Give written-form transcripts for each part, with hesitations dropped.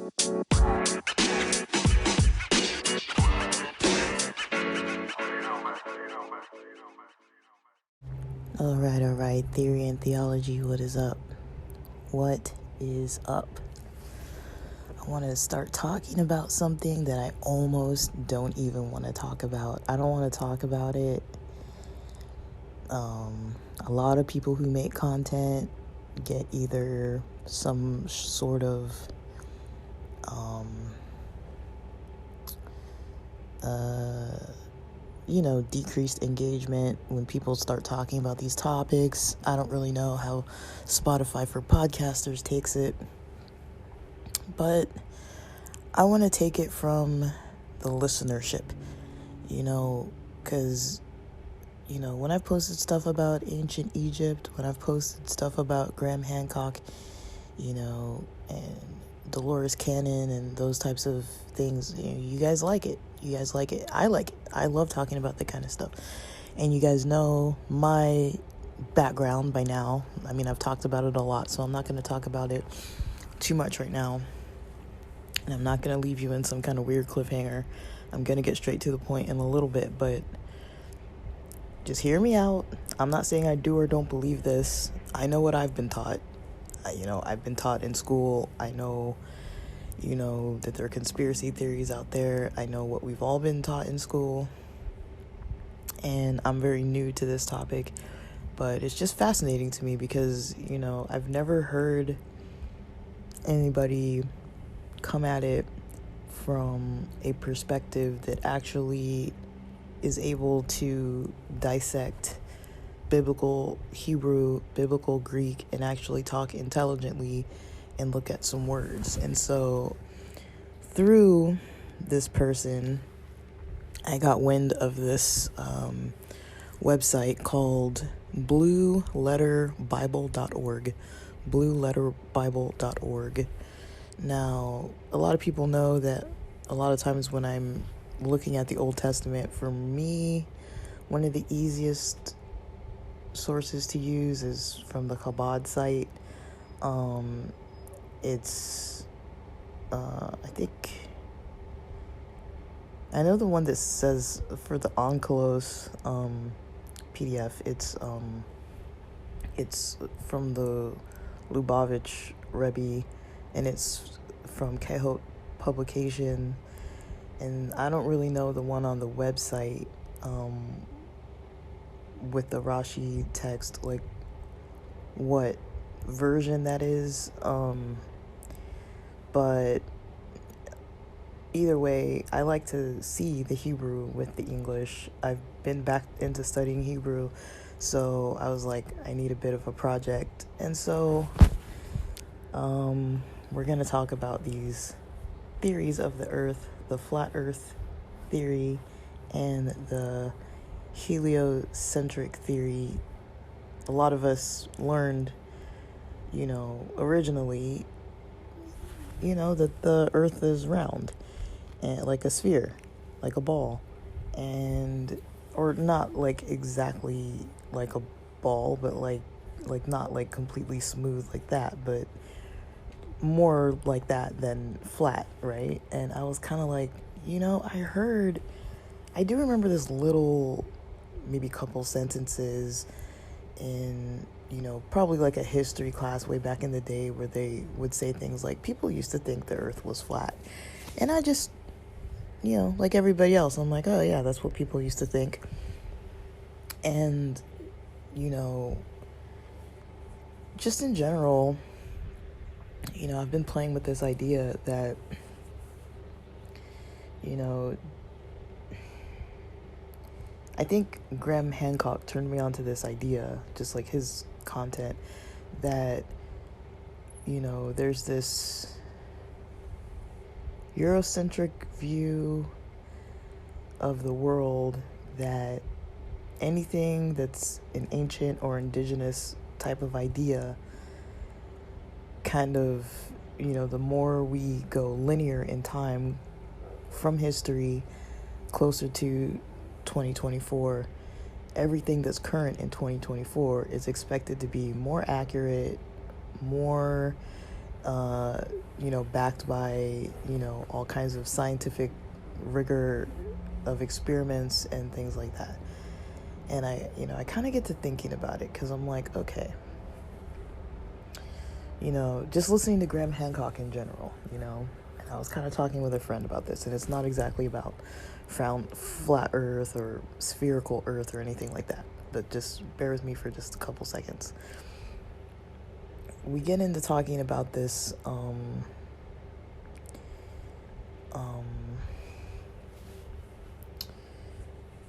All right. Theory and theology, what is up? What is up? I want to start talking about something that I almost don't even want to talk about. I don't want to talk about it. A lot of people who make content get either some sort of decreased engagement when people start talking about these topics. I don't really know how Spotify for podcasters takes it, but I want to take it from the listenership, because, when I've posted stuff about ancient Egypt, when I've posted stuff about Graham Hancock, and Dolores Cannon and those types of things, you guys like it. I like it. I love talking about that kind of stuff. And you guys know my background by now. I mean, I've talked about it a lot, so I'm not going to talk about it too much right now. And I'm not going to leave you in some kind of weird cliffhanger. I'm going to get straight to the point in a little bit, but just hear me out. I'm not saying I do or don't believe this. I know what I've been taught. I've been taught in school. I know, that there are conspiracy theories out there. I know what we've all been taught in school. And I'm very new to this topic. But it's just fascinating to me because, I've never heard anybody come at it from a perspective that actually is able to dissect biblical Hebrew, biblical Greek, and actually talk intelligently and look at some words. And so through this person, I got wind of this website called blueletterbible.org. blueletterbible.org. Now, a lot of people know that a lot of times when I'm looking at the Old Testament, for me, one of the easiest sources to use is from the Chabad site. I know the one that says for the Onkelos PDF, it's from the Lubavitch Rebbe, and it's from Kehot Publication, and I don't really know the one on the website with the Rashi text, like what version that is, but either way, I like to see the Hebrew with the English. I've been back into studying Hebrew, so I was like, I need a bit of a project. And so we're going to talk about these theories of the earth, the flat earth theory and the heliocentric theory. A lot of us learned, originally, that the earth is round and like a sphere, like a ball, or not like exactly like a ball, but like not like completely smooth like that, but more like that than flat, right? And I was kind of like, I do remember this little, maybe couple sentences in, probably like a history class way back in the day where they would say things like, people used to think the earth was flat. And I just, like everybody else, I'm like, oh yeah, that's what people used to think. And, just in general, I've been playing with this idea that, I think Graham Hancock turned me on to this idea, just like his content, that, there's this Eurocentric view of the world that anything that's an ancient or indigenous type of idea kind of, the more we go linear in time from history closer to 2024, everything that's current in 2024 is expected to be more accurate, more backed by, all kinds of scientific rigor of experiments and things like that. And I kind of get to thinking about it because I'm like, okay, just listening to Graham Hancock in general, and I was kind of talking with a friend about this, and it's not exactly about flat earth or spherical earth or anything like that, but just bear with me for just a couple seconds. We get into talking about this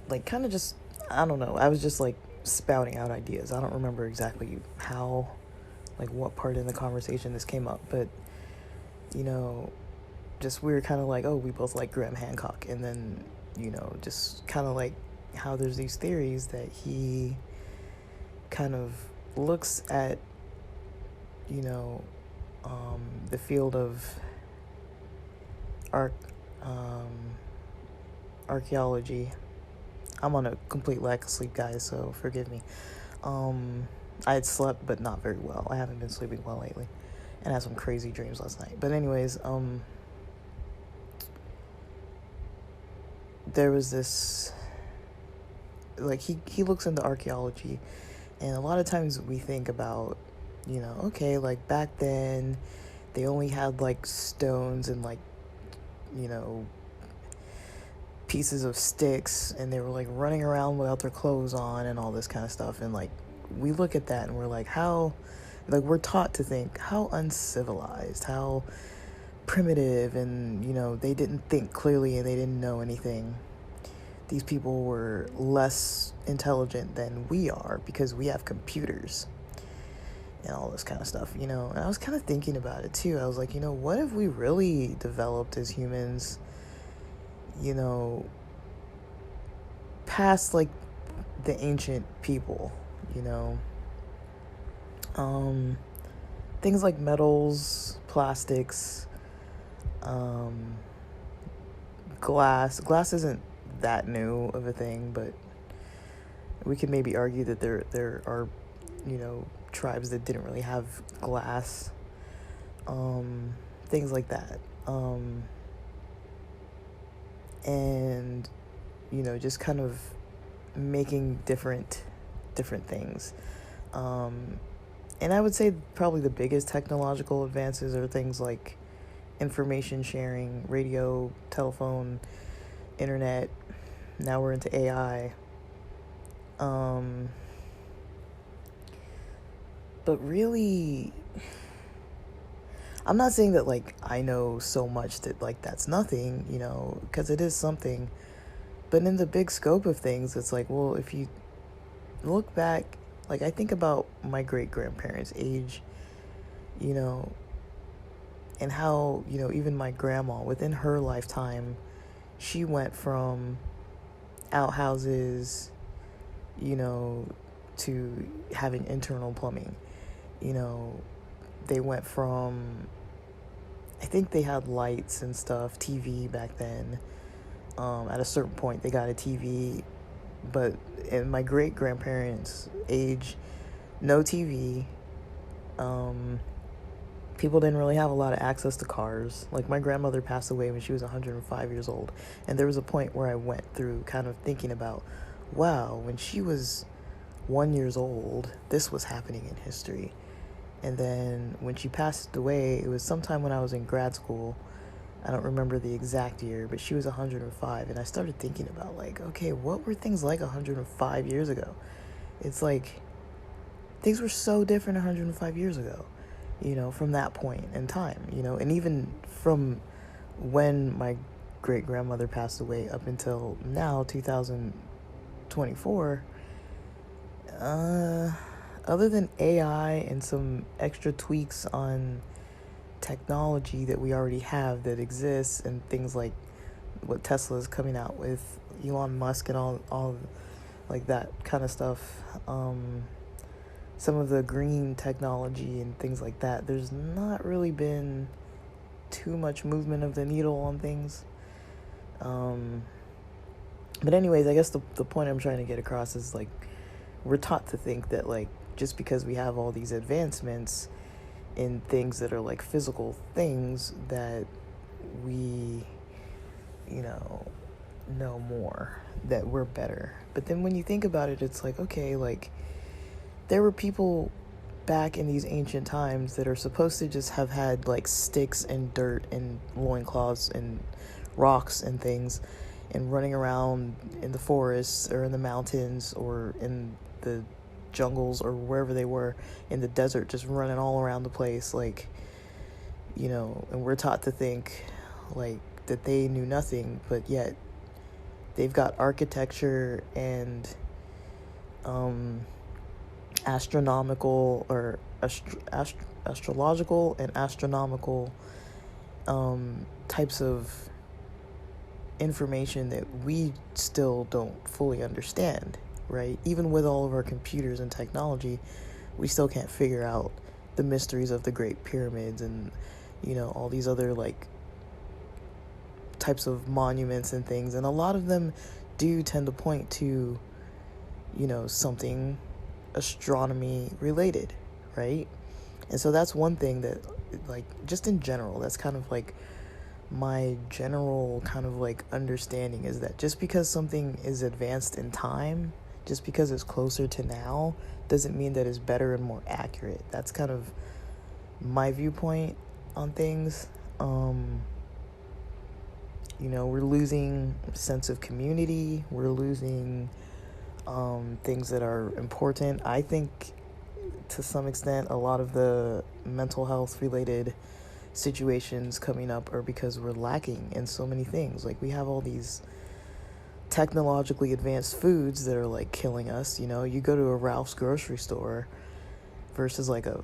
like kind of just, I don't know, I was just like spouting out ideas. I don't remember exactly how, like what part in the conversation this came up, but just we were kind of like, oh, we both like Graham Hancock, and then just kind of like how there's these theories that he kind of looks at the field of archaeology. I'm on a complete lack of sleep, guys, so forgive me. I had slept, but not very well. I haven't been sleeping well lately, and had some crazy dreams last night. But anyways, there was this, like, he looks into archaeology, and a lot of times we think about, okay, like, back then, they only had, like, stones and, like, pieces of sticks, and they were like running around without their clothes on and all this kind of stuff. And like we look at that and we're like, how, like, we're taught to think how uncivilized, how primitive, and they didn't think clearly and they didn't know anything. These people were less intelligent than we are because we have computers and all this kind of stuff, and I was kind of thinking about it too. I was like, what if we really developed as humans, past like the ancient people, things like metals, plastics, glass isn't that new of a thing, but we could maybe argue that there are tribes that didn't really have glass, things like that, and just kind of making different things, and I would say probably the biggest technological advances are things like information sharing, radio, telephone, internet. Now we're into AI, but really, I'm not saying that like I know so much that like that's nothing, because it is something. But in the big scope of things, it's like, well, if you look back, like I think about my great-grandparents' age, and how, even my grandma, within her lifetime, she went from outhouses, to having internal plumbing. They went from, I think they had lights and stuff, TV back then. At a certain point, they got a TV, but in my great-grandparents' age, no TV. People didn't really have a lot of access to cars. Like, my grandmother passed away when she was 105 years old, and there was a point where I went through kind of thinking about, wow, when she was 1 year old, this was happening in history. And then when she passed away, it was sometime when I was in grad school. I don't remember the exact year, but she was 105, and I started thinking about, like, okay, what were things like 105 years ago? It's like, things were so different 105 years ago, from that point in time, and even from when my great-grandmother passed away up until now, 2024, other than AI and some extra tweaks on technology that we already have that exists, and things like what Tesla is coming out with, Elon Musk and all like that kind of stuff, some of the green technology and things like that, there's not really been too much movement of the needle on things. But anyways, I guess the point I'm trying to get across is, like, we're taught to think that, like, just because we have all these advancements, in things that are like physical things that we, you know more, that we're better. But then when you think about it, it's like, okay, like there were people back in these ancient times that are supposed to just have had like sticks and dirt and loincloths and rocks and things and running around in the forests or in the mountains or in the jungles or wherever they were in the desert, just running all around the place, like, and we're taught to think like that they knew nothing, but yet they've got architecture and astronomical or astrological and astronomical types of information that we still don't fully understand, right? Even with all of our computers and technology, we still can't figure out the mysteries of the Great Pyramids and, all these other like types of monuments and things. And a lot of them do tend to point to, something astronomy related, right? And so that's one thing that, like, just in general, that's kind of like my general kind of like understanding, is that just because something is advanced in time, just because it's closer to now, doesn't mean that it's better and more accurate. That's kind of my viewpoint on things. We're losing a sense of community. We're losing things that are important. I think to some extent a lot of the mental health related situations coming up are because we're lacking in so many things. Like, we have all these technologically advanced foods that are like killing us. You go to a Ralph's grocery store versus like a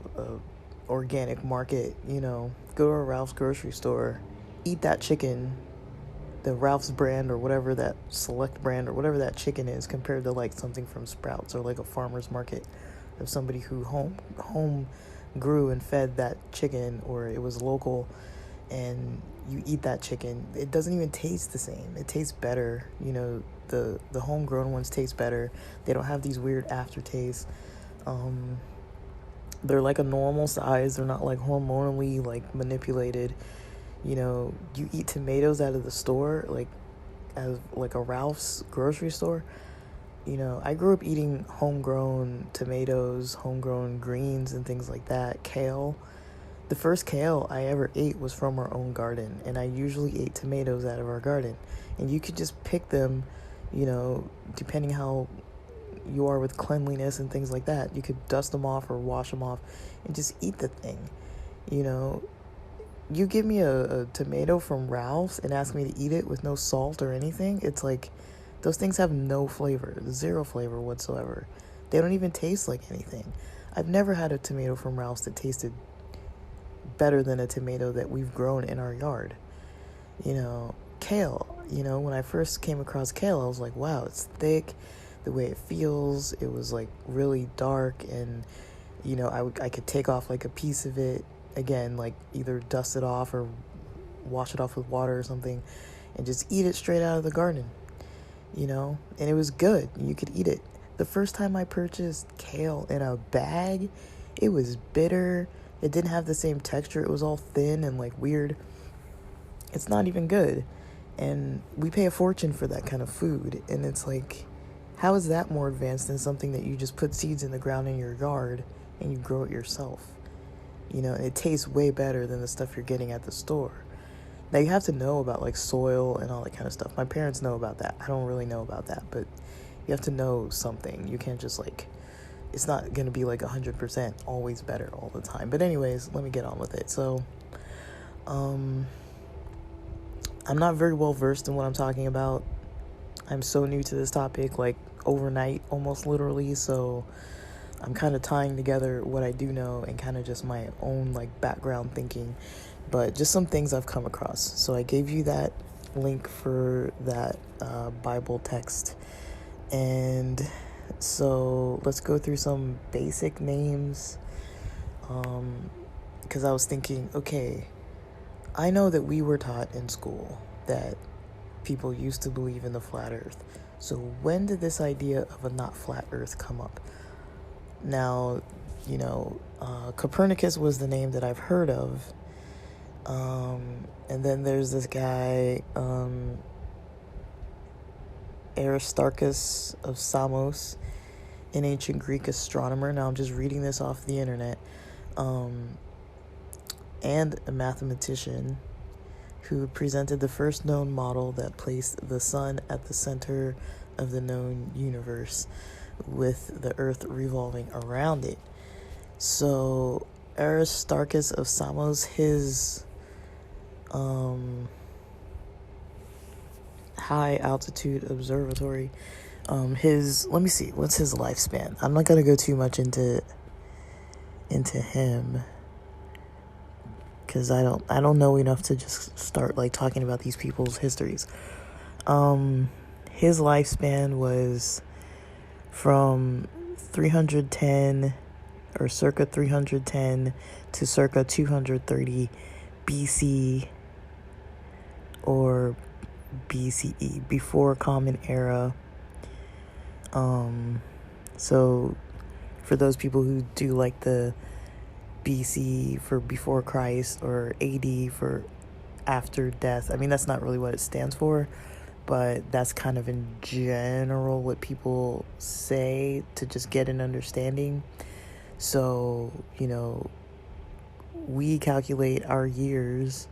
organic market. Go to a Ralph's grocery store, eat that chicken, the Ralph's brand or whatever, that select brand or whatever that chicken is, compared to like something from Sprouts or like a farmer's market of somebody who home grew and fed that chicken, or it was local, and you eat that chicken. It doesn't even taste the same. It tastes better. The homegrown ones taste better. They don't have these weird aftertastes. They're like a normal size. They're not like hormonally like manipulated. You eat tomatoes out of the store, like as like a Ralph's grocery store. I grew up eating homegrown tomatoes, homegrown greens and things like that. Kale. The first kale I ever ate was from our own garden, and I usually ate tomatoes out of our garden. And you could just pick them, depending how you are with cleanliness and things like that. You could dust them off or wash them off and just eat the thing. You give me a tomato from Ralph's and ask me to eat it with no salt or anything, it's like, those things have no flavor, zero flavor whatsoever. They don't even taste like anything. I've never had a tomato from Ralph's that tasted better than a tomato that we've grown in our yard. Kale, when I first came across kale, I was like, wow, it's thick, the way it feels, it was like really dark, and, I could take off like a piece of it, again, like either dust it off or wash it off with water or something, and just eat it straight out of the garden, and it was good. You could eat it. The first time I purchased kale in a bag, it was bitter. It didn't have the same texture. It was all thin and like weird. It's not even good. And we pay a fortune for that kind of food. And it's like, how is that more advanced than something that you just put seeds in the ground in your yard and you grow it yourself? And it tastes way better than the stuff you're getting at the store. Now, you have to know about like soil and all that kind of stuff. My parents know about that. I don't really know about that, but you have to know something. You can't just like, it's not going to be like 100% always better all the time. But anyways, let me get on with it. So, I'm not very well versed in what I'm talking about. I'm so new to this topic, like overnight, almost literally. So I'm kind of tying together what I do know and kind of just my own like background thinking, but just some things I've come across. So I gave you that link for that Bible text. And so let's go through some basic names. Because I was thinking, okay, I know that we were taught in school that people used to believe in the flat earth. So when did this idea of a not flat earth come up? Now, Copernicus was the name that I've heard of. And then there's this guy, Aristarchus of Samos, an ancient Greek astronomer. Now I'm just reading this off the internet. And a mathematician who presented the first known model that placed the sun at the center of the known universe, with the earth revolving around it. So Aristarchus of Samos, his high altitude observatory, let me see, what's his lifespan? I'm not gonna go too much into him, because I don't know enough to just start like talking about these people's histories. His lifespan was from 310 or circa 310 to circa 230 BC or BCE, before Common Era. So for those people who do like the BC for before Christ or AD for after death, I mean, that's not really what it stands for, but that's kind of in general what people say to just get an understanding. So, we calculate our years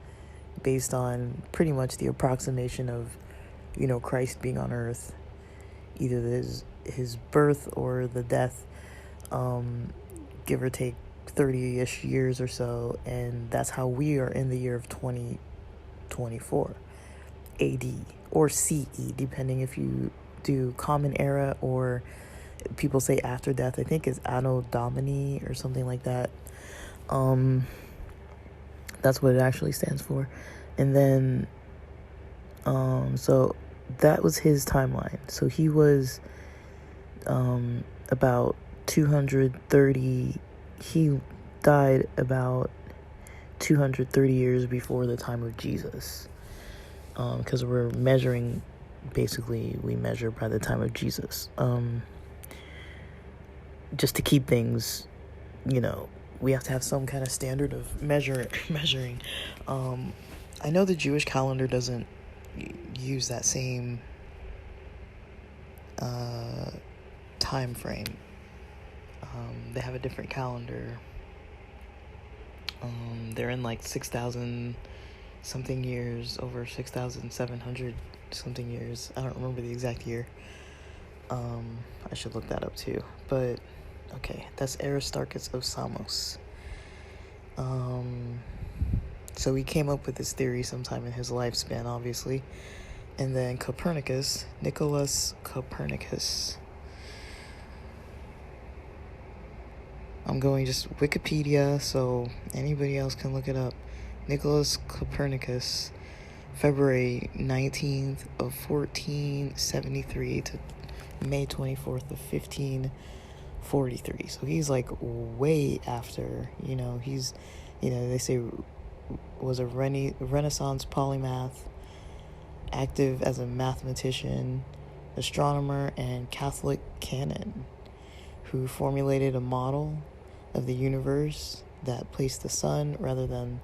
based on pretty much the approximation of, Christ being on earth, either his birth or the death, give or take 30-ish years or so, and that's how we are in the year of 2024 AD or CE, depending if you do Common Era or people say after death. I think it's Anno Domini or something like that. That's what it actually stands for. And then so that was his timeline. So he was about 230, he died about 230 years before the time of Jesus, because we measure by the time of Jesus, just to keep things, we have to have some kind of standard of measuring. I know the Jewish calendar doesn't use that same time frame. They have a different calendar. They're in like 6,000 something years, over 6,700 something years. I don't remember the exact year. I should look that up too. But okay, that's Aristarchus of Samos. So he came up with this theory sometime in his lifespan, obviously. And then Copernicus, Nicholas Copernicus. I'm going just Wikipedia, so anybody else can look it up. Nicholas Copernicus, February 19th of 1473 to May 24th of 1543. So he's like way after, he's, they say was a Renaissance polymath, active as a mathematician, astronomer, and Catholic canon, who formulated a model of the universe that placed the sun rather than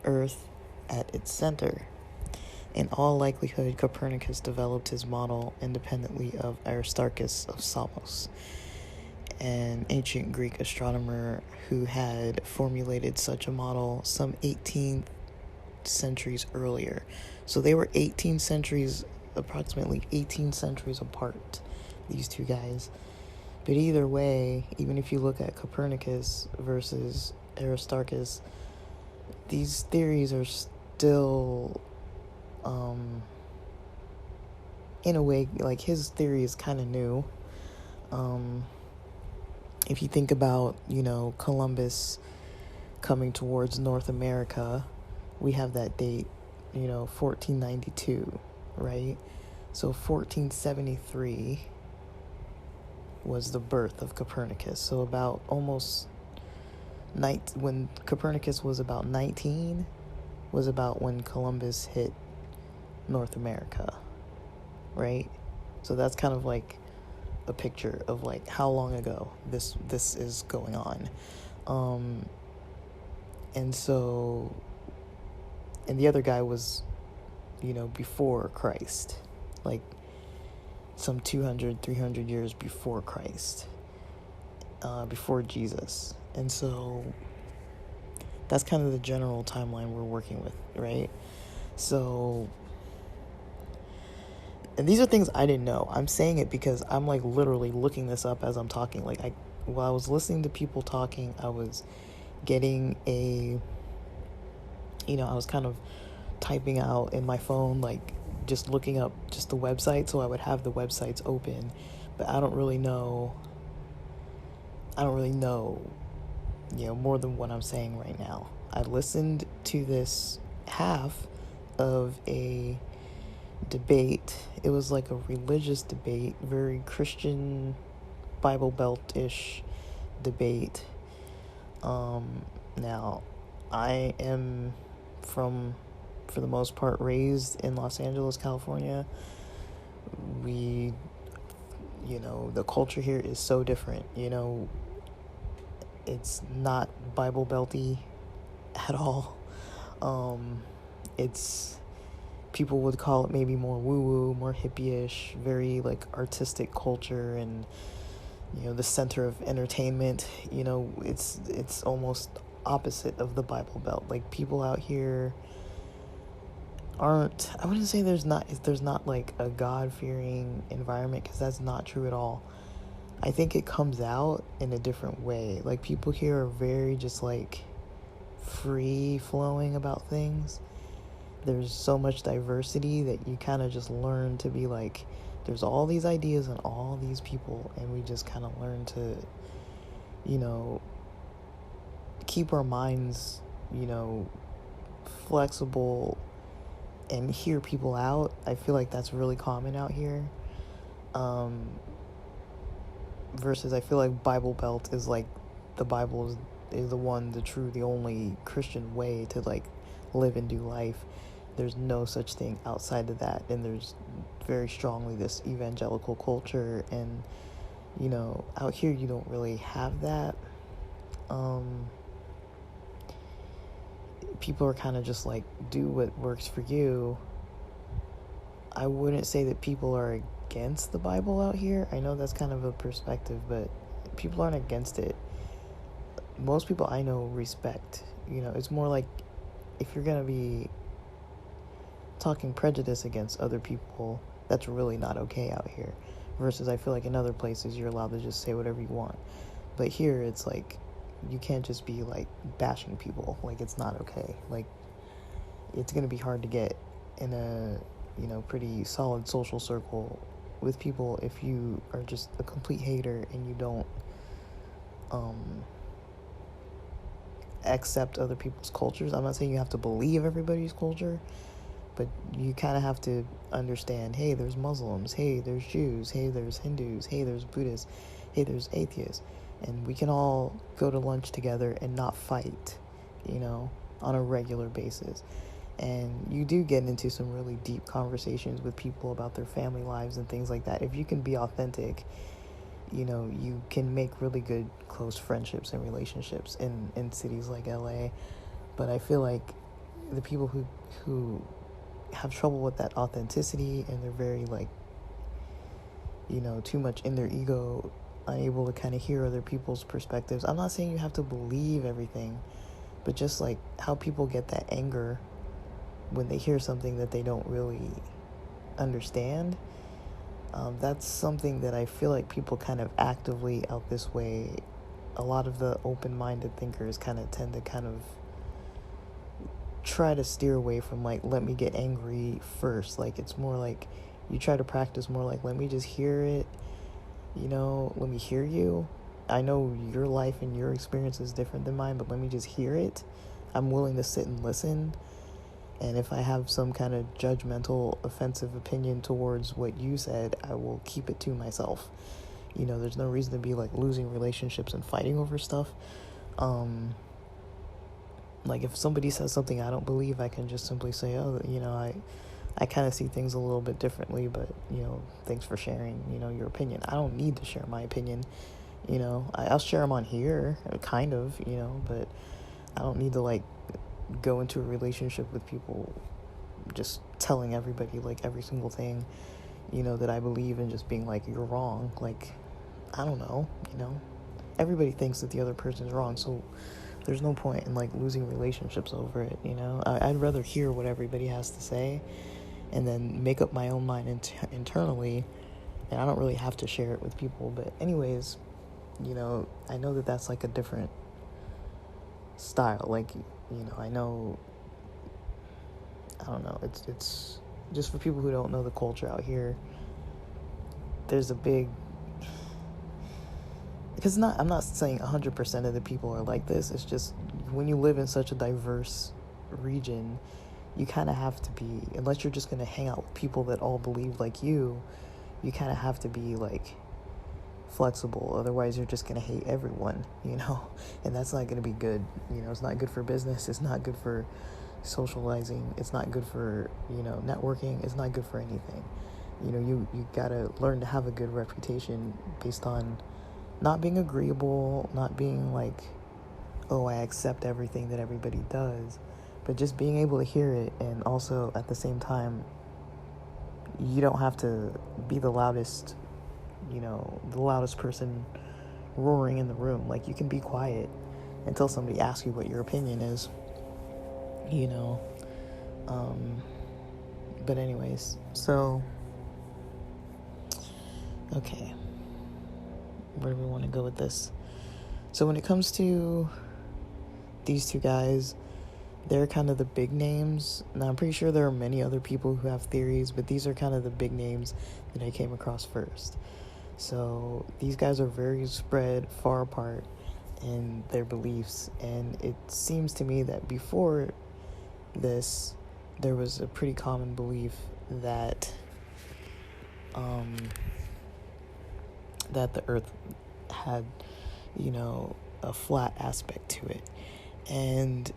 Earth at its center. In all likelihood, Copernicus developed his model independently of Aristarchus of Samos, an ancient Greek astronomer who had formulated such a model some 18 centuries earlier. So they were approximately 18 centuries apart, these two guys. But either way, even if you look at Copernicus versus Aristarchus, these theories are still, in a way, like his theory is kind of new. If you think about, Columbus coming towards North America, we have that date, 1492, right? So 1473 was the birth of Copernicus. So about almost when Copernicus was about 19, was about when Columbus hit North America, right? So that's kind of like a picture of like how long ago this is going on. And so, and the other guy was, before Christ, like some 200, 300 years before Christ, before Jesus. And so that's kind of the general timeline we're working with, right? So, and these are things I didn't know. I'm saying it because I'm like literally looking this up as I'm talking. Like while I was listening to people talking, I was getting I was kind of typing out in my phone, like just looking up just the website, so I would have the websites open, but I don't really know, more than what I'm saying right now. I listened to this half of a debate. It was like a religious debate, very Christian Bible Belt-ish debate. Now, I am for the most part, raised in Los Angeles, California. The culture here is so different. It's not Bible Belty at all. It's, people would call it maybe more woo-woo, more hippie-ish, very like artistic culture, and the center of entertainment. It's almost opposite of the Bible Belt. Like, people out here I wouldn't say there's not like a God-fearing environment, because that's not true at all. I think it comes out in a different way. Like, people here are very just like free-flowing about things. There's so much diversity that you kind of just learn to be like, there's all these ideas and all these people, and we just kind of learn to, keep our minds, flexible and hear people out. I feel like that's really common out here. Versus I feel like Bible Belt is like, the Bible is the only Christian way to like live and do life. There's no such thing outside of that, and there's very strongly this evangelical culture, and out here you don't really have that. People are kind of just like, do what works for you. I wouldn't say that people are against the Bible out here. I know that's kind of a perspective, but people aren't against it. Most people I know respect. It's more like, if you're gonna be talking prejudice against other people, that's really not okay out here. Versus I feel like in other places you're allowed to just say whatever you want. But here it's like, you can't just be like bashing people. Like, it's not okay. Like, it's gonna be hard to get in a pretty solid social circle with people if you are just a complete hater and you don't accept other people's cultures. I'm not saying you have to believe everybody's culture, but you kind of have to understand, hey, there's Muslims, hey, there's Jews, hey, there's Hindus, hey, there's Buddhists, hey, there's atheists, and we can all go to lunch together and not fight, on a regular basis. And you do get into some really deep conversations with people about their family lives and things like that. If you can be authentic, you can make really good close friendships and relationships in cities like LA. But I feel like the people who have trouble with that authenticity, and they're very like, too much in their ego, unable to kind of hear other people's perspectives. I'm not saying you have to believe everything, but just like how people get that anger when they hear something that they don't really understand. That's something that I feel like people kind of actively out this way. A lot of the open-minded thinkers kind of tend to kind of try to steer away from like, let me get angry first. Like, it's more like you try to practice more like, let me just hear it, let me hear you. I know your life and your experience is different than mine, but let me just hear it. I'm willing to sit and listen. And if I have some kind of judgmental, offensive opinion towards what you said, I will keep it to myself. There's no reason to be like losing relationships and fighting over stuff. Like, if somebody says something I don't believe, I can just simply say, oh, I kind of see things a little bit differently, but, thanks for sharing, your opinion. I don't need to share my opinion, I'll share them on here, kind of, but I don't need to, like, go into a relationship with people just telling everybody, like, every single thing, that I believe, and just being like, you're wrong. Like, I don't know, everybody thinks that the other person's wrong, so there's no point in, like, losing relationships over it, I'd rather hear what everybody has to say and then make up my own mind internally, and I don't really have to share it with people. But anyways, I know that that's, like, a different style, like, I know, I don't know, it's just for people who don't know the culture out here, there's a big, because I'm not saying 100% of the people are like this, it's just when you live in such a diverse region, you kind of have to be, unless you're just going to hang out with people that all believe like you kind of have to be, like, flexible. Otherwise, you're just going to hate everyone, and that's not going to be good. It's not good for business. It's not good for socializing. It's not good for, networking. It's not good for anything. You got to learn to have a good reputation based on not being agreeable, not being like, oh, I accept everything that everybody does, but just being able to hear it. And also at the same time, you don't have to be the loudest person roaring in the room. Like, you can be quiet until somebody asks you what your opinion is, but anyways, so, okay, where do we want to go with this? So when it comes to these two guys, they're kind of the big names. Now, I'm pretty sure there are many other people who have theories, but these are kind of the big names that I came across first. So these guys are very spread far apart in their beliefs, and it seems to me that before this, there was a pretty common belief that that the earth had, a flat aspect to it. And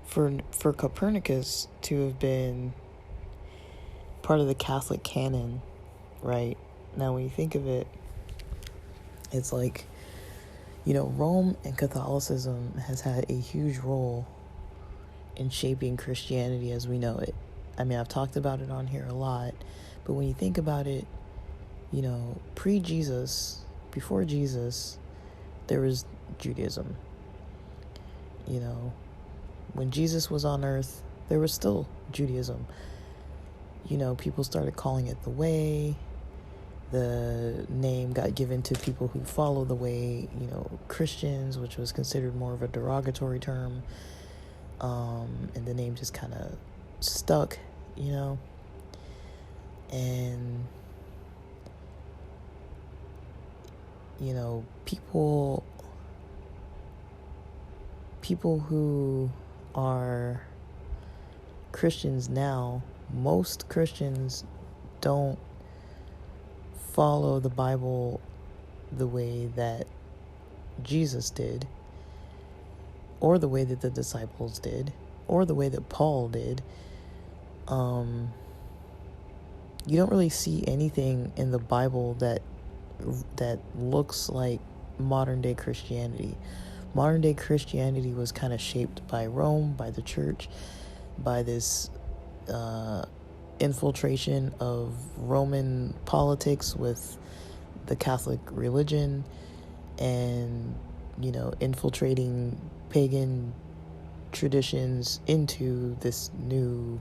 for Copernicus to have been part of the Catholic canon, right? Now, when you think of it, it's like, Rome and Catholicism has had a huge role in shaping Christianity as we know it. I mean, I've talked about it on here a lot, but when you think about it, pre-Jesus, before Jesus, there was Judaism. When Jesus was on earth, there was still Judaism. People started calling it the Way. The name got given to people who follow the Way, Christians, which was considered more of a derogatory term. And the name just kind of stuck, and, people who are Christians now, most Christians don't follow the Bible the way that Jesus did, or the way that the disciples did, or the way that Paul did. You don't really see anything in the Bible that looks like modern day Christianity. Modern day Christianity was kind of shaped by Rome, by the church, by this infiltration of Roman politics with the Catholic religion, and infiltrating pagan traditions into this new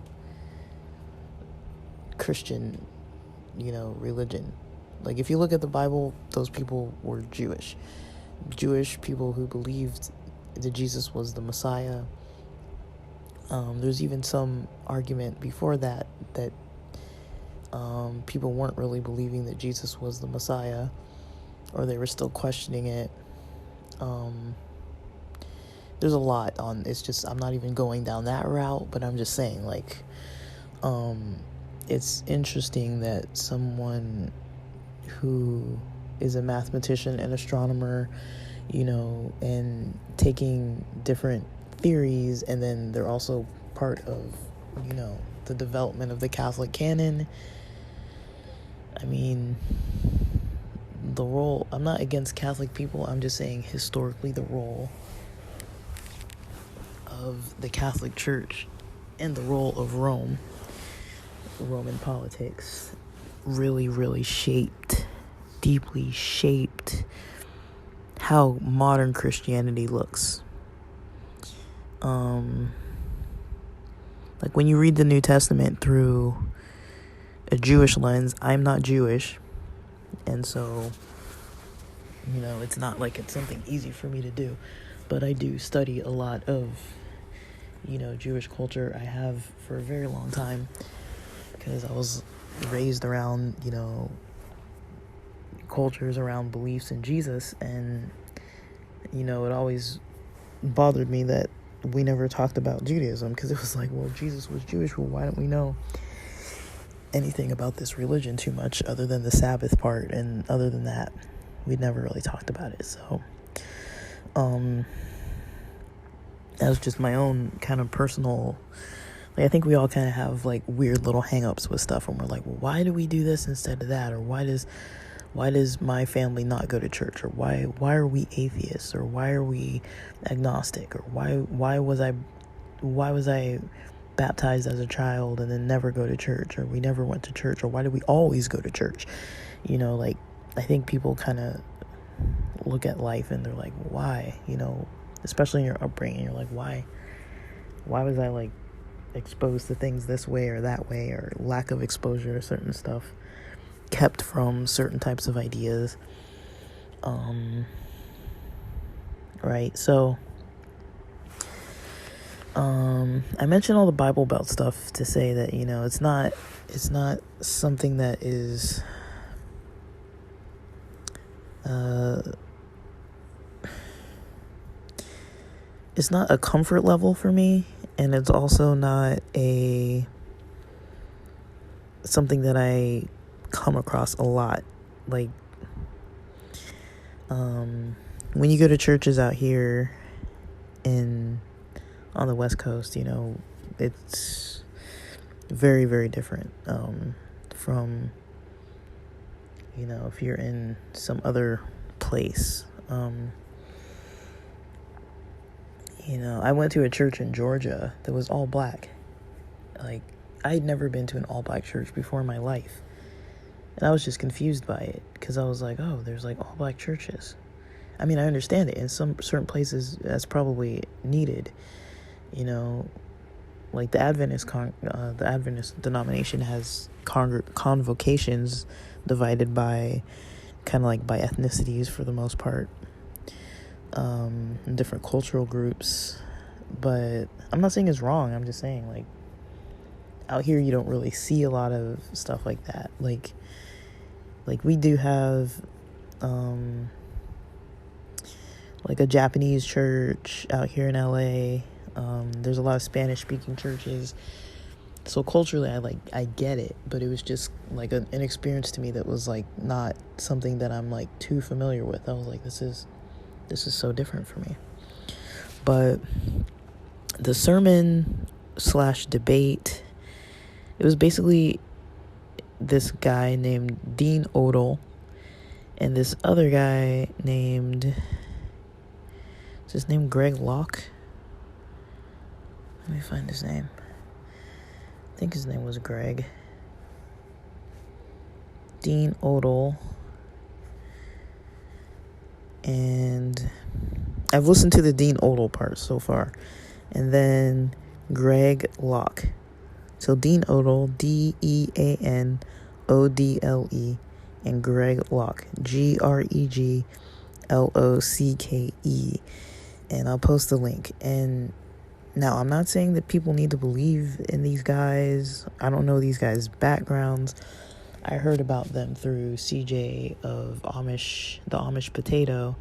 Christian religion. Like, if you look at the Bible, those people were Jewish people who believed that Jesus was the Messiah. There's even some argument before that people weren't really believing that Jesus was the Messiah, or they were still questioning it. There's a lot on, it's just, I'm not even going down that route, but I'm just saying, like, it's interesting that someone who is a mathematician and astronomer, and taking different theories, and then they're also part of the development of the Catholic canon. I mean, the role, I'm not against Catholic people, I'm just saying historically the role of the Catholic Church and the role of Roman politics, really, really deeply shaped how modern Christianity looks. Like when you read the New Testament through a Jewish lens, I'm not Jewish, and so, it's not like it's something easy for me to do, but I do study a lot of, Jewish culture. I have for a very long time, because I was raised around, cultures around beliefs in Jesus, and, it always bothered me that we never talked about Judaism, because it was like, well, Jesus was Jewish, well, why don't we know anything about this religion too much other than the Sabbath part, and other than that, we'd never really talked about it. So, that was just my own kind of personal, I think we all kind of have, weird little hang-ups with stuff, and we're like, well, why do we do this instead of that, or why does my family not go to church, or why are we atheists, or why are we agnostic, or why was I baptized as a child and then never go to church, or we never went to church, or why do we always go to church? I think people kind of look at life and they're like, why, especially in your upbringing, you're like, why was I exposed to things this way or that way, or lack of exposure to certain stuff, kept from certain types of ideas, right? So I mentioned all the Bible Belt stuff to say that, it's not something that is it's not a comfort level for me, and it's also not something that I come across a lot. When you go to churches out here on the West Coast, it's very, very different from, if you're in some other place. I went to a church in Georgia that was all black. I had never been to an all black church before in my life. And I was just confused by it, because I was like, oh, there's all black churches. I mean, I understand it. In some certain places, that's probably needed. The Adventist denomination has convocations divided by kind of by ethnicities for the most part, different cultural groups. But I'm not saying it's wrong. I'm just saying, out here you don't really see a lot of stuff like that. We do have a Japanese church out here in LA. There's a lot of Spanish speaking churches. So culturally I get it, but it was just an experience to me that was not something that I'm too familiar with. I was like, this is so different for me. But the sermon / debate, it was basically this guy named Dean Odell and this other guy named, is his name Greg Locke? Let me find his name. I think his name was Greg. Dean Odell. And I've listened to the Dean Odell part so far. And then Greg Locke. So Dean Odell, DeanOdle, and Greg Locke, GregLocke. And I'll post the link. And now, I'm not saying that people need to believe in these guys. I don't know these guys' backgrounds. I heard about them through CJ of the Amish Potato,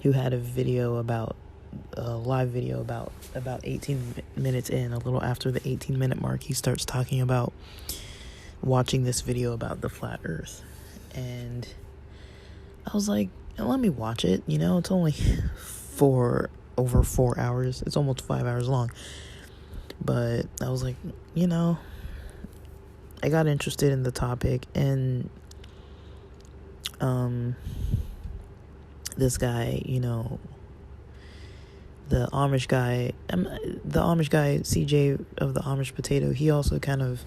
who had a live video about 18 minutes in, a little after the 18-minute mark. He starts talking about watching this video about the flat earth. And I was like, let me watch it. It's only over 4 hours. It's almost 5 hours long. But I was like, I got interested in the topic, and this guy, the Amish guy, CJ of the Amish Potato, he also kind of,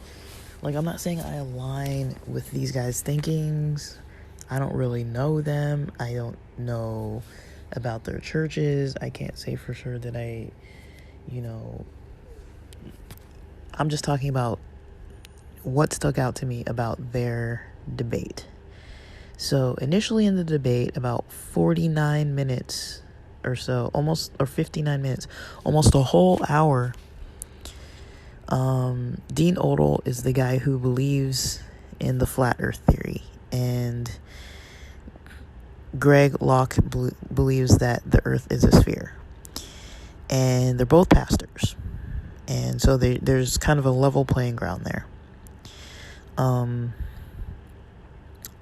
like, I'm not saying I align with these guys' thinkings. I don't really know them. I don't know about their churches. I can't say for sure that I'm just talking about what stuck out to me about their debate. So initially in the debate, about 49 minutes or so, or 59 minutes, almost a whole hour, Dean Odell is the guy who believes in the flat earth theory, and Greg Locke believes that the earth is a sphere. And they're both pastors, and so there's kind of a level playing ground there.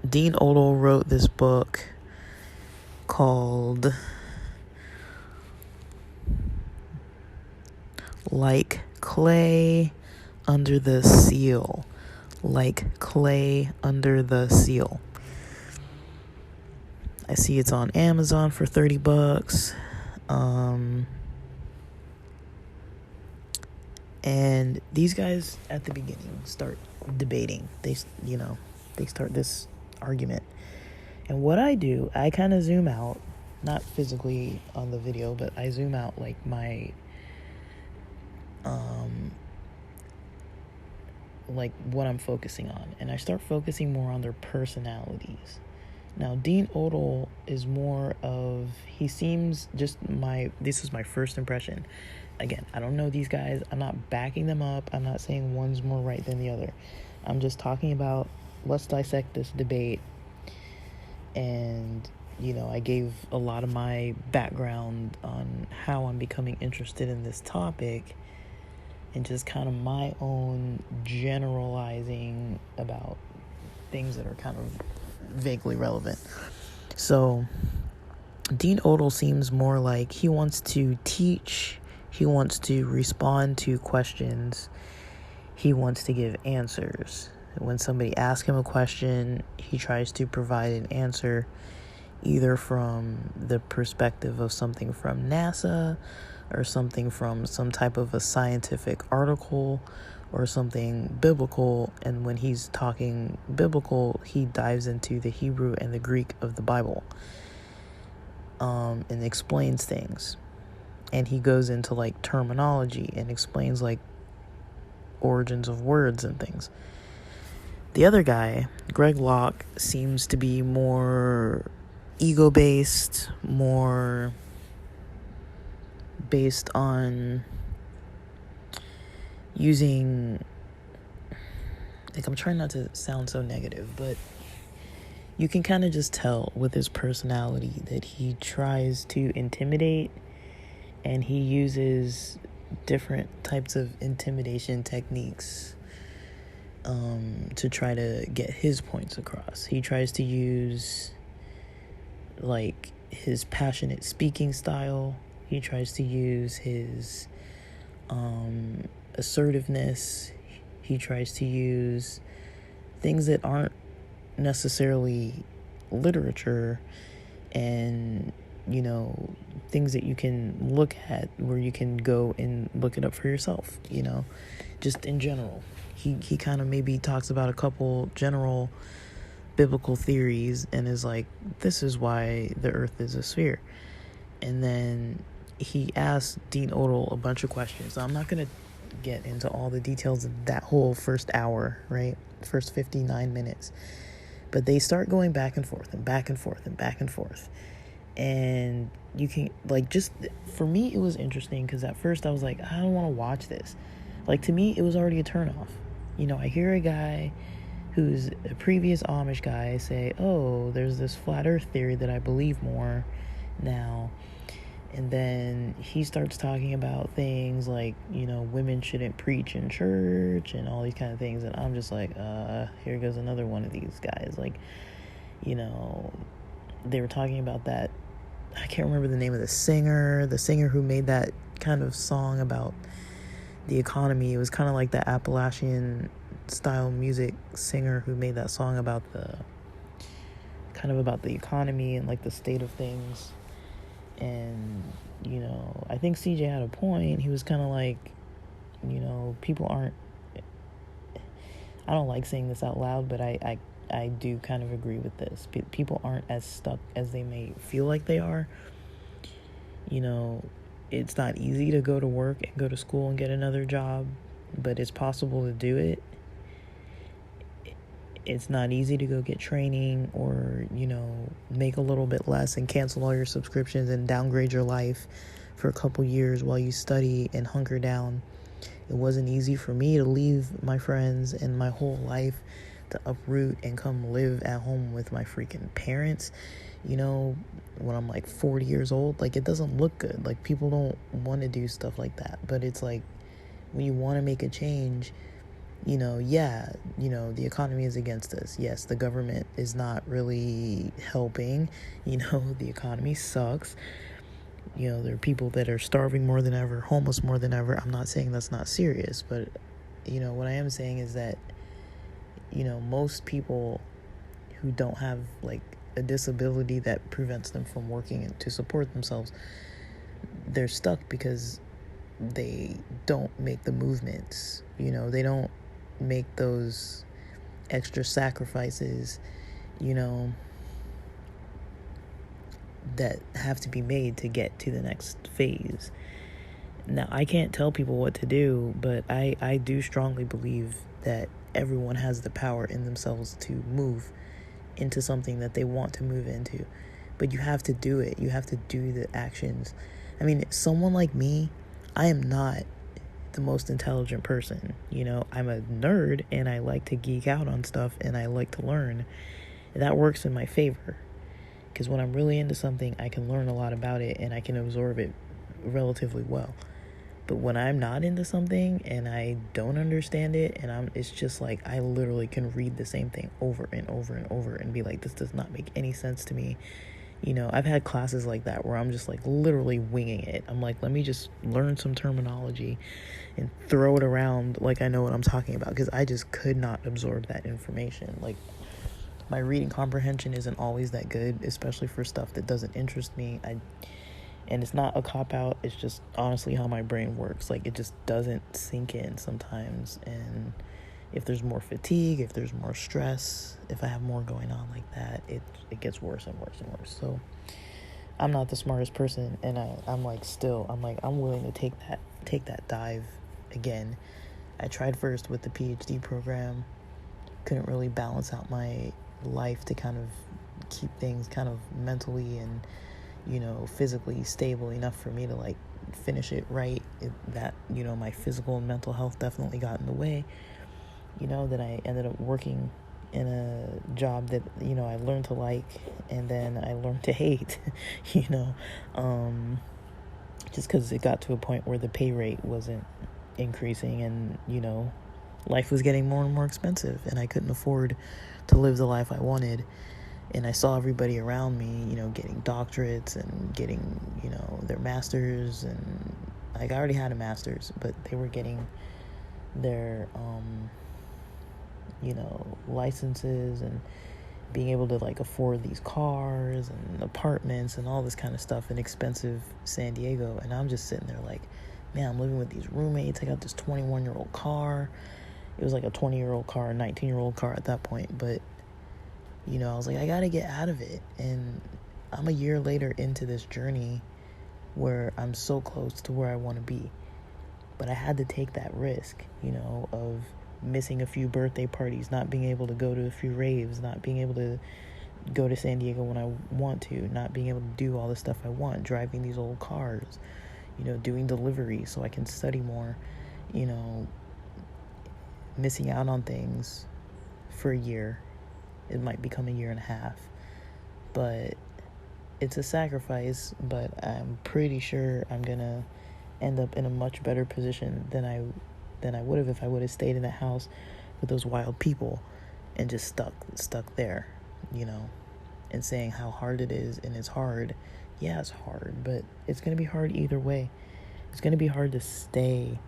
Dean Odell wrote this book called Like Clay Under the Seal. Like Clay Under the Seal. I see it's on Amazon for $30. And these guys at the beginning start debating. They start this argument. And what I do, I kind of zoom out, not physically on the video, but I zoom out like my like what I'm focusing on, and I start focusing more on their personalities. Now, Dean Odell is more of, he seems, this is my first impression. Again, I don't know these guys. I'm not backing them up. I'm not saying one's more right than the other. I'm just talking about, let's dissect this debate. And, I gave a lot of my background on how I'm becoming interested in this topic, and just kind of my own generalizing about things that are kind of vaguely relevant. So Dean Odell seems more like he wants to teach, he wants to respond to questions, he wants to give answers. When somebody asks him a question, he tries to provide an answer either from the perspective of something from NASA, or something from some type of a scientific article, or something biblical. And when he's talking biblical, he dives into the Hebrew and the Greek of the Bible, and explains things. And he goes into like terminology and explains like origins of words and things. The other guy, Greg Locke, seems to be more ego-based, more based on using, like, I'm trying not to sound so negative, but you can kind of just tell with his personality that he tries to intimidate, and he uses different types of intimidation techniques to try to get his points across. He tries to use like his passionate speaking style. He tries to use his assertiveness. He tries to use things that aren't necessarily literature, and things that you can look at where you can go and look it up for yourself, just in general. He kind of maybe talks about a couple general biblical theories and is like, this is why the earth is a sphere. And then he asks Dean Odell a bunch of questions. So I'm not going to get into all the details of that whole first hour, right? First 59 minutes. But they start going back and forth and back and forth and back and forth. And you can, like, just, for me, it was interesting because at first I was like, I don't want to watch this. Like, to me, it was already a turnoff. I hear a guy who's a previous Amish guy say, oh, there's this flat earth theory that I believe more now. And then he starts talking about things like, women shouldn't preach in church and all these kind of things. And I'm just like, here goes another one of these guys. Like, they were talking about that. I can't remember the name of the singer who made that kind of song about the economy. It was kind of like the Appalachian style music singer who made that song about the economy and like the state of things. And, I think CJ had a point. He was kind of like, people aren't, I don't like saying this out loud, but I do kind of agree with this. People aren't as stuck as they may feel like they are. It's not easy to go to work and go to school and get another job, but it's possible to do it. It's not easy to go get training or, make a little bit less and cancel all your subscriptions and downgrade your life for a couple years while you study and hunker down. It wasn't easy for me to leave my friends and my whole life to uproot and come live at home with my freaking parents, when I'm like 40 years old. Like, it doesn't look good. Like, people don't want to do stuff like that. But it's like, when you want to make a change, the economy is against us. Yes, the government is not really helping. The economy sucks. There are people that are starving more than ever, homeless more than ever. I'm not saying that's not serious, but, what I am saying is that, most people who don't have, like, a disability that prevents them from working to support themselves, they're stuck because they don't make the movements. They don't make those extra sacrifices, that have to be made to get to the next phase. Now, I can't tell people what to do, but I do strongly believe that everyone has the power in themselves to move into something that they want to move into. But you have to do it. You have to do the actions. I mean, someone like me, I am not the most intelligent person. I'm a nerd and I like to geek out on stuff and I like to learn. That works in my favor. Because when I'm really into something, I can learn a lot about it and I can absorb it relatively well. But when I'm not into something and I don't understand it, and it's just like I literally can read the same thing over and over and over and be like, this does not make any sense to me. I've had classes like that where I'm just like literally winging it. I'm like, let me just learn some terminology and throw it around like I know what I'm talking about, because I just could not absorb that information. Like, my reading comprehension isn't always that good, especially for stuff that doesn't interest me. And it's not a cop-out, it's just honestly how my brain works. Like, it just doesn't sink in sometimes. And if there's more fatigue, if there's more stress, if I have more going on like that, it gets worse and worse and worse. So I'm not the smartest person, and I'm willing to take that dive again. I tried first with the PhD program, couldn't really balance out my life to kind of keep things kind of mentally and physically stable enough for me to like finish it right. My physical and mental health definitely got in the way. Then I ended up working in a job that I learned to like, and then I learned to hate. Just because it got to a point where the pay rate wasn't increasing, and life was getting more and more expensive, and I couldn't afford to live the life I wanted. And I saw everybody around me, getting doctorates and getting, their masters. And like, I already had a master's, but they were getting their, licenses and being able to like afford these cars and apartments and all this kind of stuff in expensive San Diego. And I'm just sitting there like, man, I'm living with these roommates. I got this 21-year-old car. It was like a 20-year-old car, a 19-year-old car at that point. But I was like, I gotta get out of it. And I'm a year later into this journey where I'm so close to where I want to be. But I had to take that risk, of missing a few birthday parties, not being able to go to a few raves, not being able to go to San Diego when I want to, not being able to do all the stuff I want, driving these old cars, doing delivery so I can study more, missing out on things for a year. It might become a year and a half, but it's a sacrifice. But I'm pretty sure I'm gonna end up in a much better position than I would have if I would have stayed in the house with those wild people and just stuck there, and saying how hard it is. And it's hard. Yeah, it's hard, but it's gonna be hard either way. It's gonna be hard to stay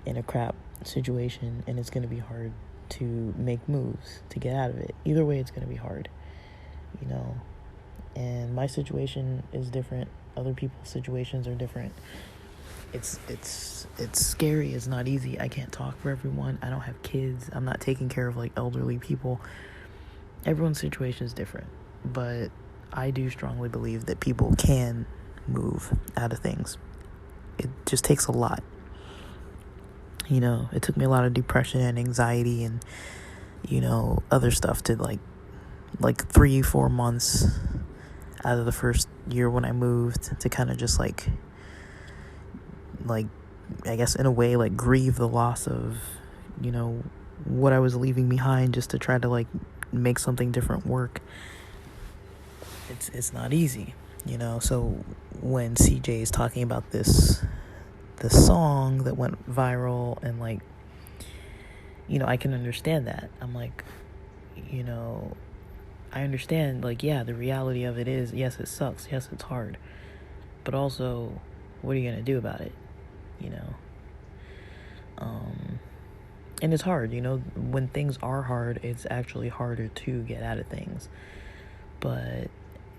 in a crap situation, and it's going to be hard to make moves to get out of it. Either way, it's going to be hard, you know. And my situation is different. Other people's situations are different. It's scary. It's not easy. I can't talk for everyone. I don't have kids. I'm not taking care of like elderly people. Everyone's situation is different, but I do strongly believe that people can move out of things. It just takes a lot. You know, it took me a lot of depression and anxiety and, you know, other stuff to like 3-4 months out of the first year when I moved to kind of just like I guess in a way like grieve the loss of, you know, what I was leaving behind, just to try to like make something different work. It's not easy, you know. So when CJ is talking about this song that went viral, and like, you know, I can understand that. I'm like, you know, I understand, like, yeah, the reality of it is, yes, it sucks, yes, it's hard, but also, what are you gonna do about it, you know? And it's hard, you know, when things are hard, it's actually harder to get out of things, but